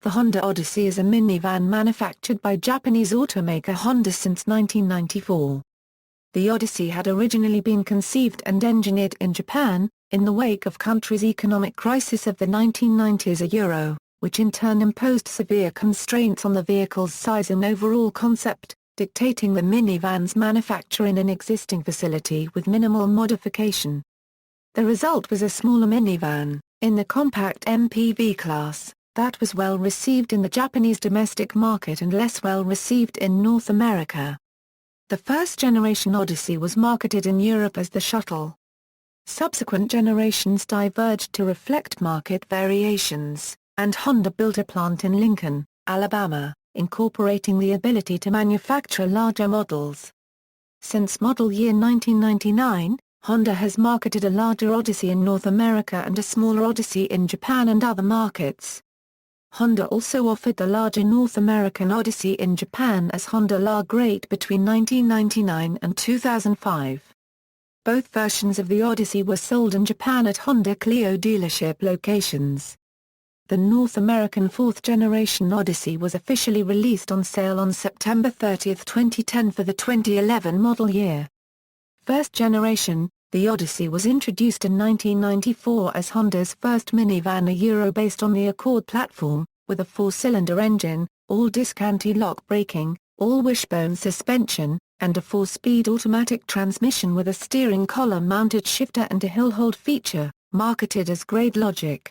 The Honda Odyssey is a minivan manufactured by Japanese automaker Honda since 1994. The Odyssey had originally been conceived and engineered in Japan, in the wake of country's economic crisis of the 1990s, which in turn imposed severe constraints on the vehicle's size and overall concept, dictating the minivan's manufacture in an existing facility with minimal modification. The result was a smaller minivan, in the compact MPV class, that was well received in the Japanese domestic market and less well received in North America. The first-generation Odyssey was marketed in Europe as the Shuttle. Subsequent generations diverged to reflect market variations, and Honda built a plant in Lincoln, Alabama, incorporating the ability to manufacture larger models. Since model year 1999, Honda has marketed a larger Odyssey in North America and a smaller Odyssey in Japan and other markets. Honda also offered the larger North American Odyssey in Japan as Honda La Great between 1999 and 2005. Both versions of the Odyssey were sold in Japan at Honda Clio dealership locations. The North American fourth-generation Odyssey was officially released on sale on September 30, 2010 for the 2011 model year. First generation, the Odyssey was introduced in 1994 as Honda's first minivan based on the Accord platform, with a four-cylinder engine, all-disc anti-lock braking, all-wishbone suspension, and a four-speed automatic transmission with a steering column-mounted shifter and a hill-hold feature, marketed as Grade Logic.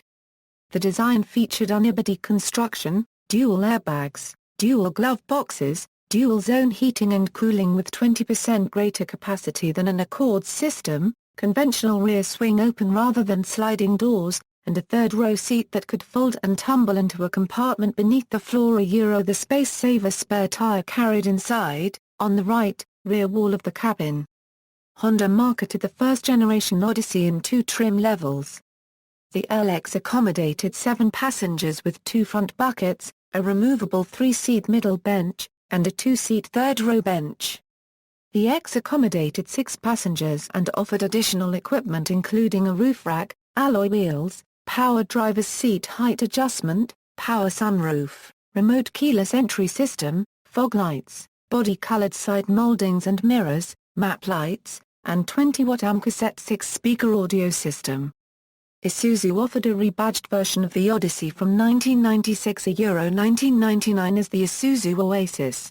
The design featured unibody construction, dual airbags, dual glove boxes, dual-zone heating and cooling with 20% greater capacity than an Accord system, conventional rear swing open rather than sliding doors, and a third-row seat that could fold and tumble into a compartment beneath the floor. The space-saver spare tire carried inside, on the right, rear wall of the cabin. Honda marketed the first-generation Odyssey in two trim levels. The LX accommodated 7 passengers with 2 front buckets, a removable 3-seat middle bench, and a 2-seat third-row bench. The X accommodated 6 passengers and offered additional equipment including a roof rack, alloy wheels, power driver's seat height adjustment, power sunroof, remote keyless entry system, fog lights, body-colored side moldings and mirrors, map lights, and 20-watt cassette 6-speaker audio system. Isuzu offered a rebadged version of the Odyssey from 1996–1999 as the Isuzu Oasis.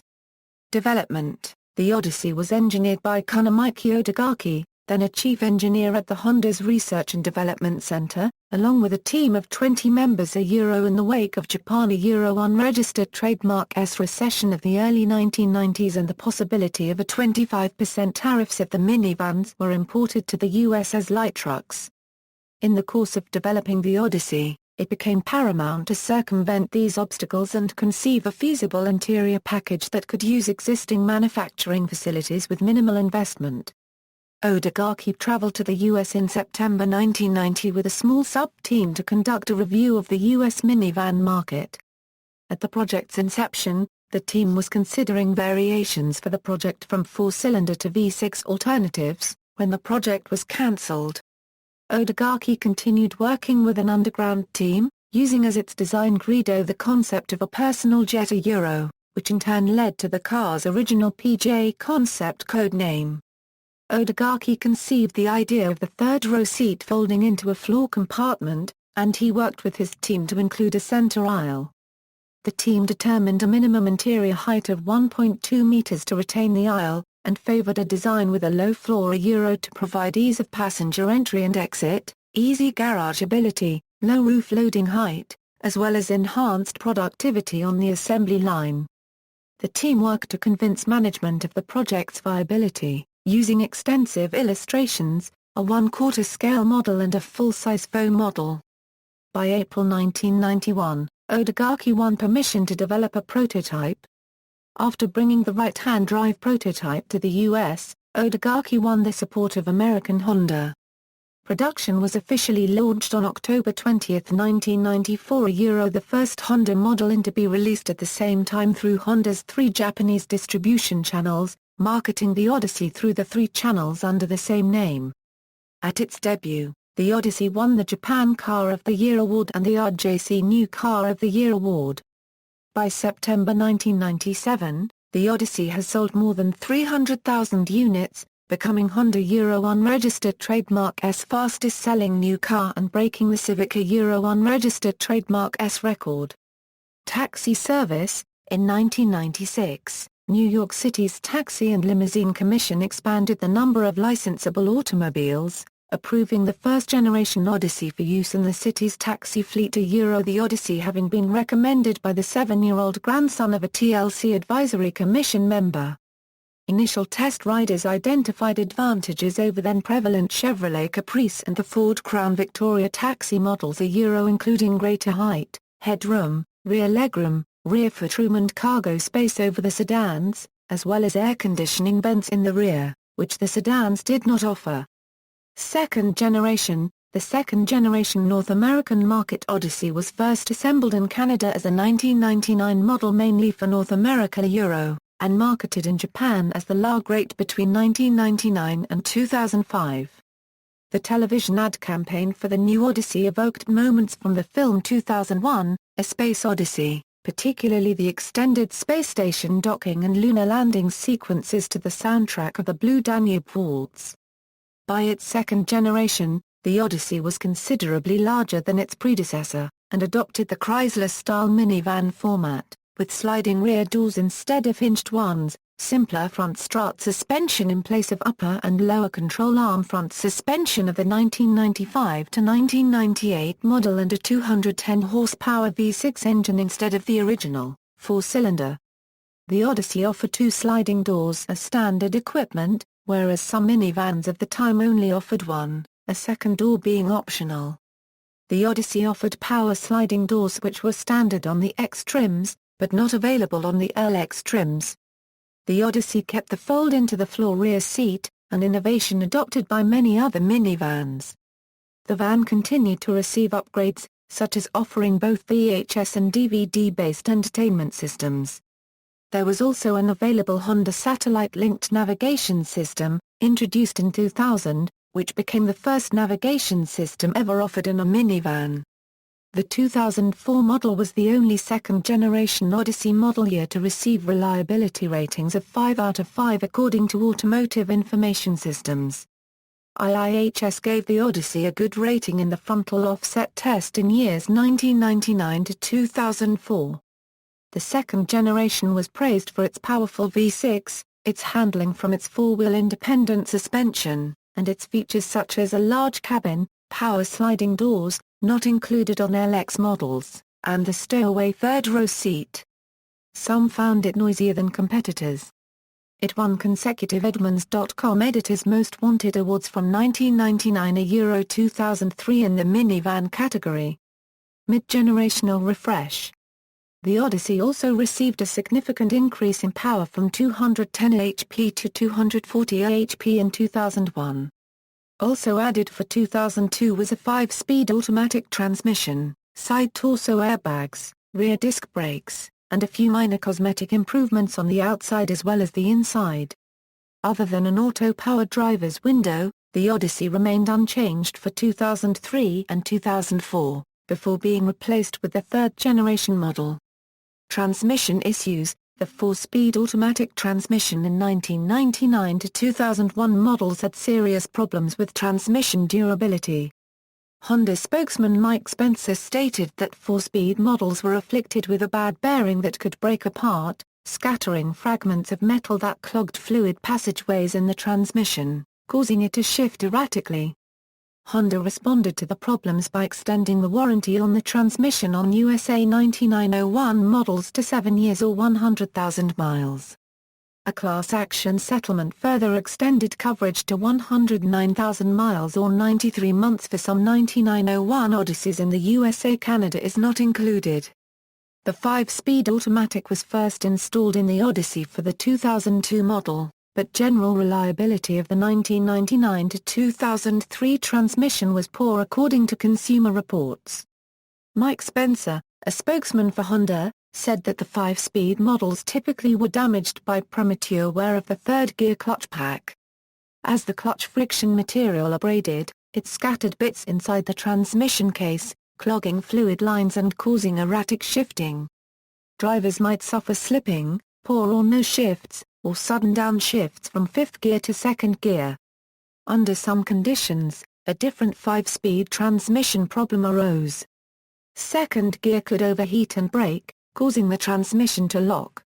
Development: the Odyssey was engineered by Kunimiki Odagaki, then a chief engineer at the Honda's Research and Development Center, along with a team of 20 members in the wake of Japan's unregistered trademark recession of the early 1990s and the possibility of a 25% tariffs if the minivans were imported to the U.S. as light trucks. In the course of developing the Odyssey, it became paramount to circumvent these obstacles and conceive a feasible interior package that could use existing manufacturing facilities with minimal investment. Odagaki traveled to the U.S. in September 1990 with a small sub-team to conduct a review of the U.S. minivan market. At the project's inception, the team was considering variations for the project from 4-cylinder to V6 alternatives, when the project was cancelled. Odagaki continued working with an underground team, using as its design credo the concept of a personal jet, which in turn led to the car's original PJ concept code name. Odagaki conceived the idea of the third-row seat folding into a floor compartment, and he worked with his team to include a center aisle. The team determined a minimum interior height of 1.2 meters to retain the aisle, and favored a design with a low floor to provide ease of passenger entry and exit, easy garageability, low roof loading height, as well as enhanced productivity on the assembly line. The team worked to convince management of the project's viability, using extensive illustrations, a 1/4 scale model and a full-size faux model. By April 1991, Odagaki won permission to develop a prototype. After bringing the right-hand drive prototype to the U.S., Odagaki won the support of American Honda. Production was officially launched on October 20, 1994. The first Honda model to be released at the same time through Honda's 3 Japanese distribution channels, marketing the Odyssey through the 3 channels under the same name. At its debut, the Odyssey won the Japan Car of the Year award and the RJC New Car of the Year award. By September 1997, the Odyssey has sold more than 300,000 units, becoming Honda Euro unregistered trademark S fastest-selling new car and breaking the Civica Euro unregistered trademark S record. Taxi service. In 1996, New York City's Taxi and Limousine Commission expanded the number of licensable automobiles, approving the first-generation Odyssey for use in the city's taxi fleet a Euro, the Odyssey having been recommended by the 7-year-old grandson of a TLC Advisory Commission member. Initial test riders identified advantages over then-prevalent Chevrolet Caprice and the Ford Crown Victoria taxi models a Euro, including greater height, headroom, rear legroom, rear footroom and cargo space over the sedans, as well as air conditioning vents in the rear, which the sedans did not offer. Second generation. The second-generation North American market Odyssey was first assembled in Canada as a 1999 model mainly for North America Euro, and marketed in Japan as the La Great between 1999 and 2005. The television ad campaign for the new Odyssey evoked moments from the film 2001, A Space Odyssey, particularly the extended space station docking and lunar landing sequences to the soundtrack of the Blue Danube Waltz. By its second generation, the Odyssey was considerably larger than its predecessor, and adopted the Chrysler-style minivan format, with sliding rear doors instead of hinged ones, simpler front strut suspension in place of upper and lower control arm front suspension of the 1995 to 1998 model, and a 210 horsepower V6 engine instead of the original, four-cylinder. The Odyssey offered two sliding doors as standard equipment, whereas some minivans of the time only offered one, a second door being optional. The Odyssey offered power sliding doors which were standard on the X trims, but not available on the LX trims. The Odyssey kept the fold-into-the-floor rear seat, an innovation adopted by many other minivans. The van continued to receive upgrades, such as offering both VHS and DVD-based entertainment systems. There was also an available Honda satellite-linked navigation system, introduced in 2000, which became the first navigation system ever offered in a minivan. The 2004 model was the only second-generation Odyssey model year to receive reliability ratings of 5 out of 5 according to Automotive Information Systems. IIHS gave the Odyssey a good rating in the frontal offset test in years 1999 to 2004. The second generation was praised for its powerful V6, its handling from its four-wheel independent suspension, and its features such as a large cabin, power sliding doors, not included on LX models, and the stowaway third-row seat. Some found it noisier than competitors. It won consecutive Edmunds.com Editor's Most Wanted awards from 1999 to Euro 2003 in the minivan category. Mid-generational refresh. The Odyssey also received a significant increase in power from 210 HP to 240 HP in 2001. Also added for 2002 was a 5-speed automatic transmission, side torso airbags, rear disc brakes, and a few minor cosmetic improvements on the outside as well as the inside. Other than an auto-powered driver's window, the Odyssey remained unchanged for 2003 and 2004, before being replaced with the third-generation model. Transmission issues. The 4-speed automatic transmission in 1999 to 2001 models had serious problems with transmission durability. Honda spokesman Mike Spencer stated that 4-speed models were afflicted with a bad bearing that could break apart, scattering fragments of metal that clogged fluid passageways in the transmission, causing it to shift erratically. Honda responded to the problems by extending the warranty on the transmission on USA 9901 models to 7 years or 100,000 miles. A class action settlement further extended coverage to 109,000 miles or 93 months for some 9901 Odysseys in the USA. Canada is not included. The 5-speed automatic was first installed in the Odyssey for the 2002 model, but general reliability of the 1999 to 2003 transmission was poor according to Consumer Reports. Mike Spencer, a spokesman for Honda, said that the 5-speed models typically were damaged by premature wear of the third-gear clutch pack. As the clutch friction material abraded, it scattered bits inside the transmission case, clogging fluid lines and causing erratic shifting. drivers might suffer slipping, poor or no shifts, or sudden downshifts from fifth gear to second gear. Under some conditions, a different 5-speed transmission problem arose. Second gear could overheat and break, causing the transmission to lock.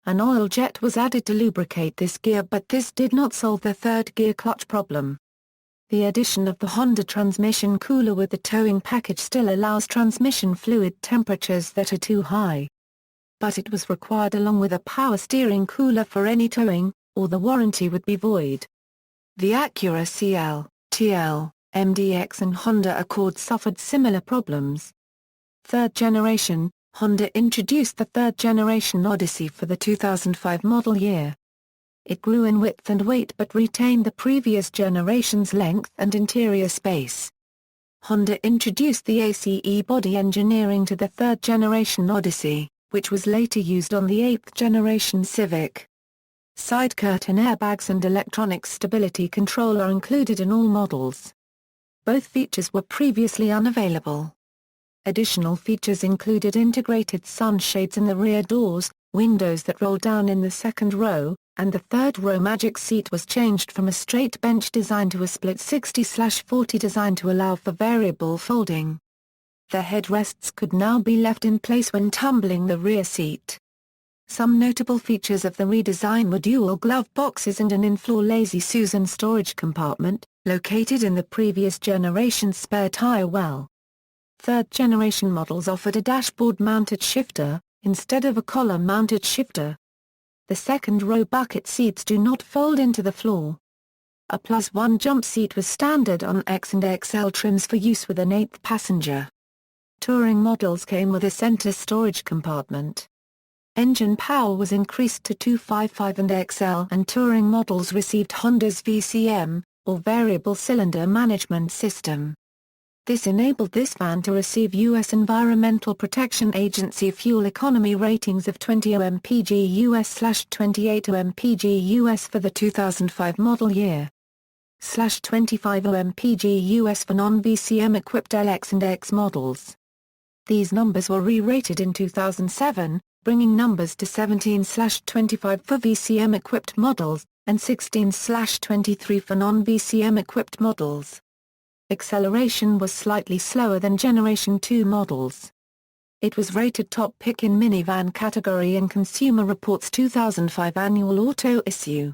An oil jet was added to lubricate this gear, but this did not solve the third gear clutch problem. The addition of the Honda transmission cooler with the towing package still allows transmission fluid temperatures that are too high. But it was required along with a power steering cooler for any towing, or the warranty would be void. The Acura CL, TL, MDX and Honda Accord suffered similar problems. Third generation, Honda introduced the third-generation Odyssey for the 2005 model year. It grew in width and weight but retained the previous generation's length and interior space. Honda introduced the ACE body engineering to the third-generation Odyssey, which was later used on the eighth-generation Civic. Side curtain airbags and electronic stability control are included in all models. Both features were previously unavailable. Additional features included integrated sunshades in the rear doors, windows that roll down in the second row, and the third row magic seat was changed from a straight bench design to a split 60/40 design to allow for variable folding. The headrests could now be left in place when tumbling the rear seat. Some notable features of the redesign were dual glove boxes and an in-floor Lazy Susan storage compartment, located in the previous generation's spare tire well. Third-generation models offered a dashboard-mounted shifter, instead of a column-mounted shifter. The second-row bucket seats do not fold into the floor. A +1 jump seat was standard on X and XL trims for use with an eighth passenger. Touring models came with a center storage compartment. Engine power was increased to 255 and XL and Touring models received Honda's VCM, or Variable Cylinder Management System. This enabled this van to receive U.S. Environmental Protection Agency fuel economy ratings of 20 mpg US/28 mpg US for the 2005 model year. /25 mpg US for non-VCM equipped LX and X models. These numbers were re-rated in 2007, bringing numbers to 17/25 for VCM equipped models, and 16/23 for non-VCM equipped models. Acceleration was slightly slower than Generation 2 models. It was rated top pick in minivan category in Consumer Reports' 2005 annual auto issue.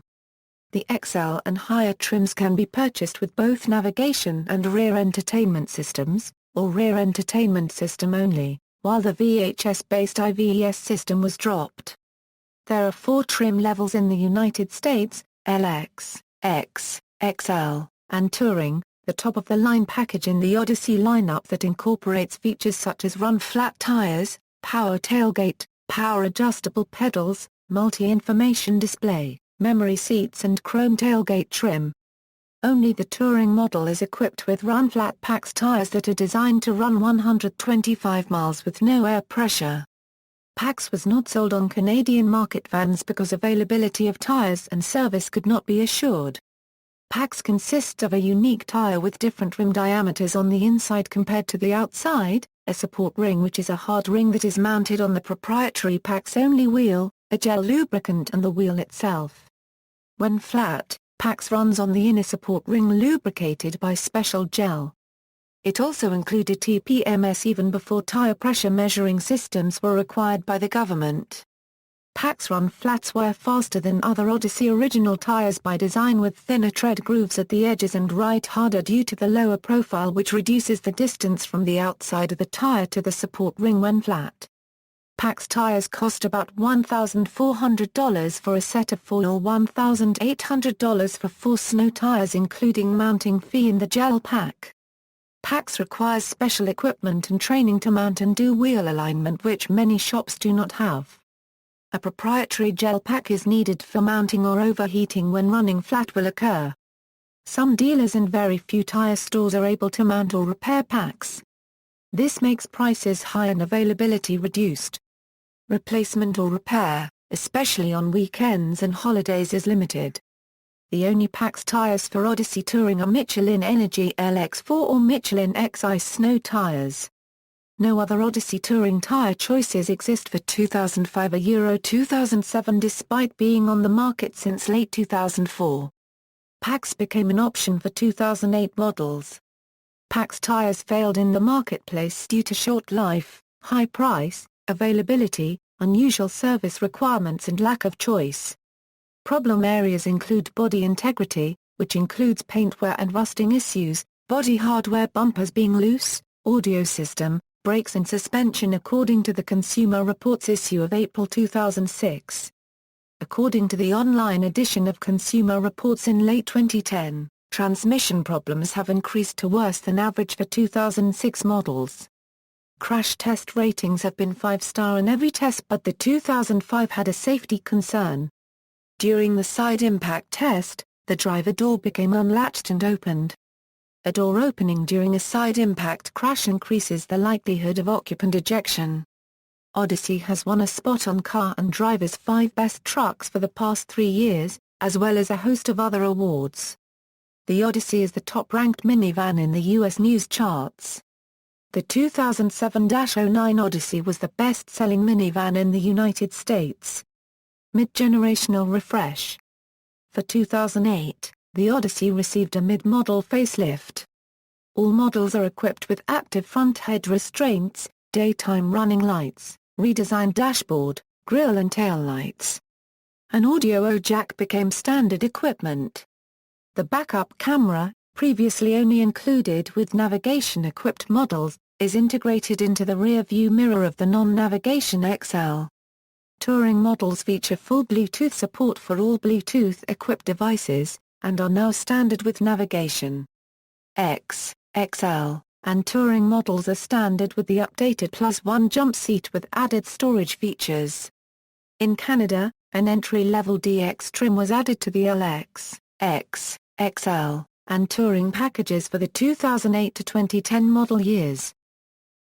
The XL and higher trims can be purchased with both navigation and rear entertainment systems, or rear entertainment system only, while the VHS-based IVES system was dropped. There are 4 trim levels in the United States: LX, X, XL, and Touring. The top-of-the-line package in the Odyssey lineup that incorporates features such as run-flat tires, power tailgate, power-adjustable pedals, multi-information display, memory seats and chrome tailgate trim. Only the Touring model is equipped with run-flat PAX tires that are designed to run 125 miles with no air pressure. PAX was not sold on Canadian market vans because availability of tires and service could not be assured. PAX consists of a unique tire with different rim diameters on the inside compared to the outside, a support ring which is a hard ring that is mounted on the proprietary PAX-only wheel, a gel lubricant and the wheel itself. When flat, PAX runs on the inner support ring lubricated by special gel. It also included TPMS even before tire pressure measuring systems were required by the government. PAX run flats were faster than other Odyssey original tires by design with thinner tread grooves at the edges and ride harder due to the lower profile which reduces the distance from the outside of the tire to the support ring when flat. PAX tires cost about $1,400 for a set of 4 or $1,800 for 4 snow tires including mounting fee in the gel pack. PAX requires special equipment and training to mount and do wheel alignment which many shops do not have. A proprietary gel pack is needed for mounting or overheating when running flat will occur. Some dealers and very few tire stores are able to mount or repair PAX. This makes prices high and availability reduced. Replacement or repair, especially on weekends and holidays, is limited. The only PAX tires for Odyssey Touring are Michelin Energy LX4 or Michelin X Ice snow tires. No other Odyssey touring tyre choices exist for 2005 or Euro 2007 despite being on the market since late 2004. PAX became an option for 2008 models. PAX tyres failed in the marketplace due to short life, high price, availability, unusual service requirements and lack of choice. Problem areas include body integrity, which includes paint wear and rusting issues, body hardware bumpers being loose, audio system, brakes and suspension according to the Consumer Reports issue of April 2006. According to the online edition of Consumer Reports in late 2010, transmission problems have increased to worse than average for 2006 models. Crash test ratings have been 5-star in every test but the 2005 had a safety concern. During the side impact test, the driver door became unlatched and opened. A door opening during a side impact crash increases the likelihood of occupant ejection. Odyssey has won a spot on Car and Driver's 5 Best Trucks for the past 3 years, as well as a host of other awards. The Odyssey is the top-ranked minivan in the U.S. news charts. The 2007-09 Odyssey was the best-selling minivan in the United States. Mid-generational refresh. For 2008, the Odyssey received a mid-model facelift. All models are equipped with active front head restraints, daytime running lights, redesigned dashboard, grille and tail lights. An audio jack became standard equipment. The backup camera, previously only included with navigation-equipped models, is integrated into the rear-view mirror of the non-navigation XL. Touring models feature full Bluetooth support for all Bluetooth-equipped devices, and are now standard with navigation. X, XL, and Touring models are standard with the updated +1 jump seat with added storage features. In Canada, an entry-level DX trim was added to the LX, X, XL, and Touring packages for the 2008 to 2010 model years.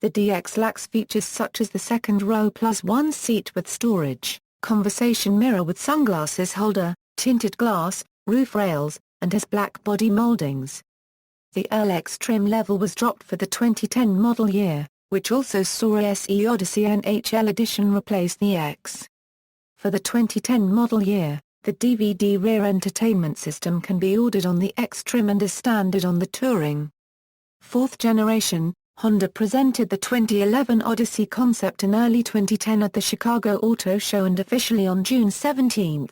The DX lacks features such as the second row +1 seat with storage, conversation mirror with sunglasses holder, tinted glass, roof rails, and has black body moldings. The LX trim level was dropped for the 2010 model year, which also saw a SE Odyssey NHL edition replace the X. For the 2010 model year, the DVD rear entertainment system can be ordered on the X trim and is standard on the Touring. Fourth generation, Honda presented the 2011 Odyssey concept in early 2010 at the Chicago Auto Show and officially on June 17.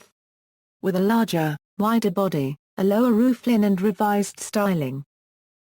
With a larger, wider body, a lower roofline and revised styling.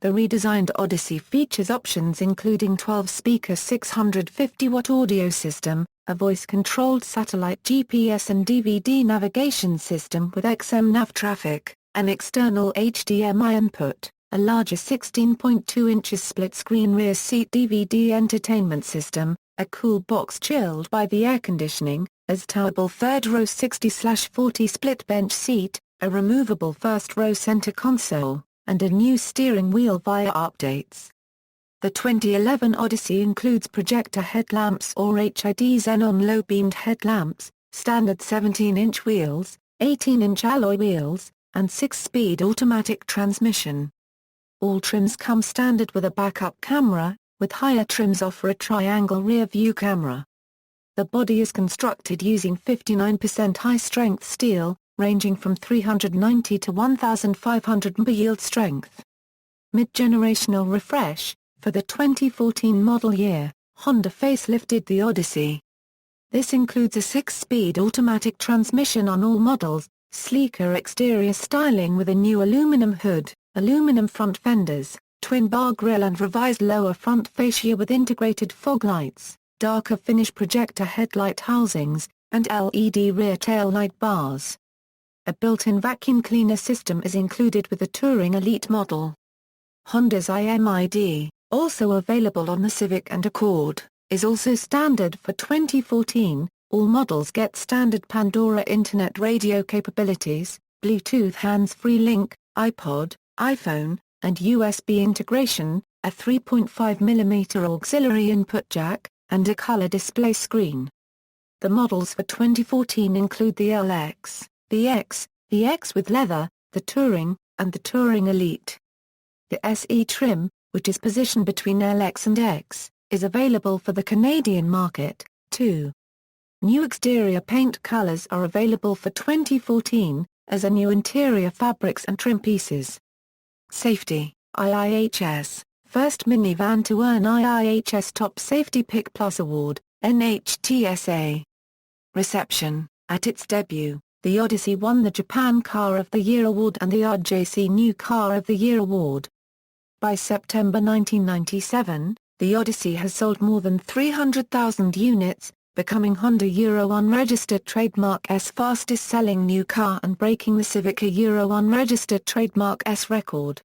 The redesigned Odyssey features options including 12-speaker 650-watt audio system, a voice-controlled satellite GPS and DVD navigation system with XM nav traffic, an external HDMI input, a larger 16.2 inches split-screen rear seat DVD entertainment system, a cool box chilled by the air conditioning, a towable third-row 60/40 split bench seat, a removable first-row center console, and a new steering wheel via updates. The 2011 Odyssey includes projector headlamps or HID xenon low-beamed headlamps, standard 17-inch wheels, 18-inch alloy wheels, and 6-speed automatic transmission. All trims come standard with a backup camera, with higher trims offer a triangle rear-view camera. The body is constructed using 59% high-strength steel, ranging from 390 to 1,500 MB yield strength. Mid-generational refresh. For the 2014 model year, Honda facelifted the Odyssey. This includes a 6-speed automatic transmission on all models, sleeker exterior styling with a new aluminum hood, aluminum front fenders, twin-bar grille and revised lower front fascia with integrated fog lights, darker finish projector headlight housings, and LED rear tail light bars. A built-in vacuum cleaner system is included with the Touring Elite model. Honda's IMID, also available on the Civic and Accord, is also standard for 2014. All models get standard Pandora Internet radio capabilities, Bluetooth hands-free link, iPod, iPhone, and USB integration, a 3.5mm auxiliary input jack, and a color display screen. The models for 2014 include the LX, the X with leather, the Touring, and the Touring Elite. The SE trim, which is positioned between LX and X, is available for the Canadian market, too. New exterior paint colors are available for 2014, as are new interior fabrics and trim pieces. Safety, IIHS, first minivan to earn IIHS Top Safety Pick Plus Award, NHTSA. Reception, at its debut, the Odyssey won the Japan Car of the Year Award and the RJC New Car of the Year Award. By September 1997, the Odyssey has sold more than 300,000 units, becoming Honda Euro unregistered trademark S fastest-selling new car and breaking the Civica Euro unregistered trademark S record.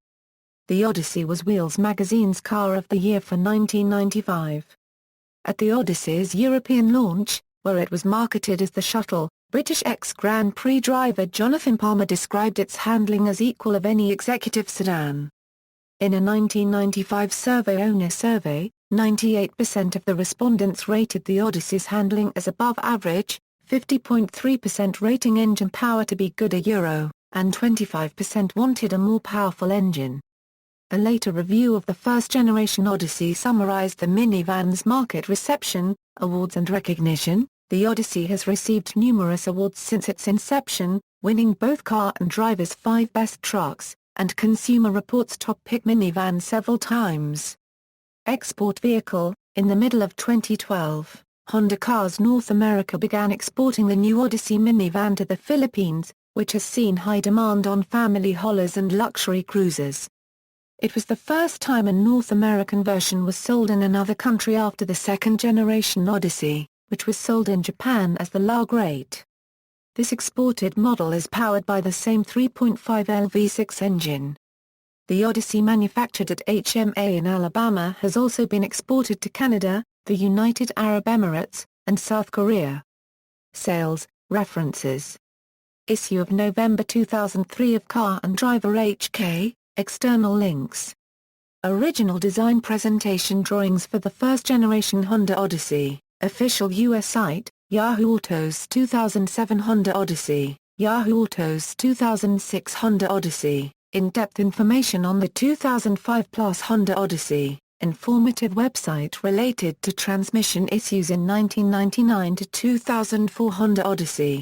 The Odyssey was Wheels magazine's Car of the Year for 1995. At the Odyssey's European launch, where it was marketed as the Shuttle, British ex-Grand Prix driver Jonathan Palmer described its handling as equal of any executive sedan. In a 1995 survey owner survey, 98% of the respondents rated the Odyssey's handling as above average, 50.3% rating engine power to be good and 25% wanted a more powerful engine. A later review of the first-generation Odyssey summarized the minivan's market reception, awards and recognition. The Odyssey has received numerous awards since its inception, winning both Car and Driver's 5 Best Trucks, and Consumer Reports Top Pick Minivan several times. Export vehicle. In the middle of 2012, Honda Cars North America began exporting the new Odyssey minivan to the Philippines, which has seen high demand on family haulers and luxury cruisers. It was the first time a North American version was sold in another country after the second-generation Odyssey, which was sold in Japan as the La Great. This exported model is powered by the same 3.5L V6 engine. The Odyssey manufactured at HMA in Alabama has also been exported to Canada, the United Arab Emirates, and South Korea. Sales, references. Issue of November 2003 of Car and Driver HK, external links. Original design presentation drawings for the first-generation Honda Odyssey, official U.S. site, Yahoo Autos 2007 Honda Odyssey, Yahoo Autos 2006 Honda Odyssey. In-depth information on the 2005 Plus Honda Odyssey, informative website related to transmission issues in 1999 to 2004 Honda Odyssey.